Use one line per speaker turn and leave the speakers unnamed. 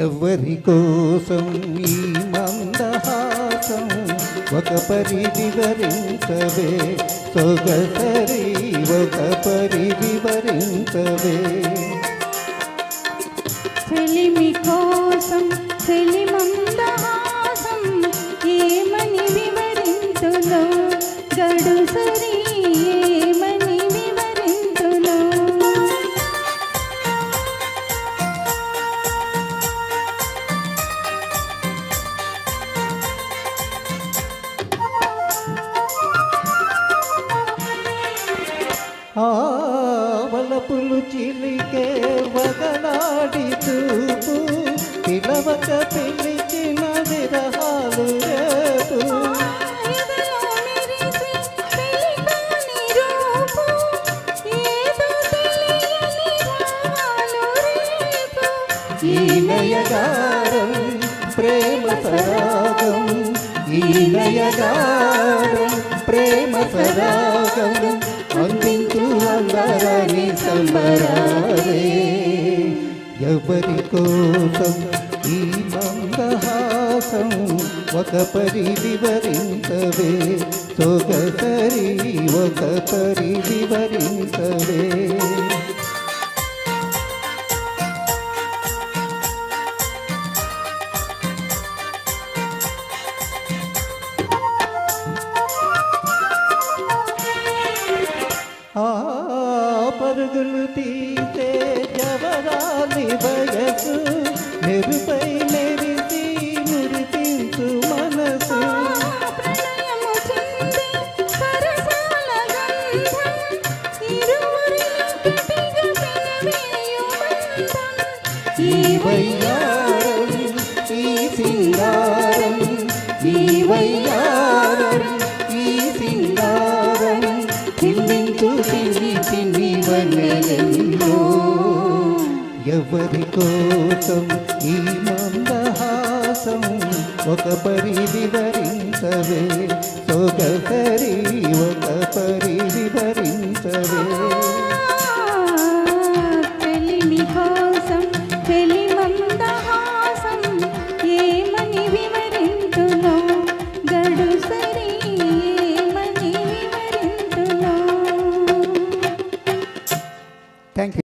ఎవరి కోసం ఈ మందహాసం ఒక పరి వివరించవే సొగసరి ఒక పరి వివరించవే
చెలిమి కోసం చెలి మందహాసం ఏమని వివరించులో గడుసరి ఏమని వివరించులో
వలపులు చిలికే వగలాడి చూపు పిలవక పిలిచిన విరహాలు రేపు ఈ నయగారం ప్రేమ సరాగం ఈ నయగారం ప్రేమ సరాగం అందించు అందరని సంబరాలే ఎవరి కోసం ఈ మందహాసం ఒక పరి వివరించవే సొగసరి ఒక పరి వివరించవే పరుగులు తీసే జవరాలి వయసు మెరుపై మెరిసి మురిపించు మనసు ఈ వయ్యారం ఈ సింగారం ఈ వయ్యారం ఈ సింగారం చిందించు తిని తిని వనెలెన్నో ఎవరి కోసం ఈ మందహాసం ఒక పరి వివరించవే సొగసరి ఒక పరి వివరించవే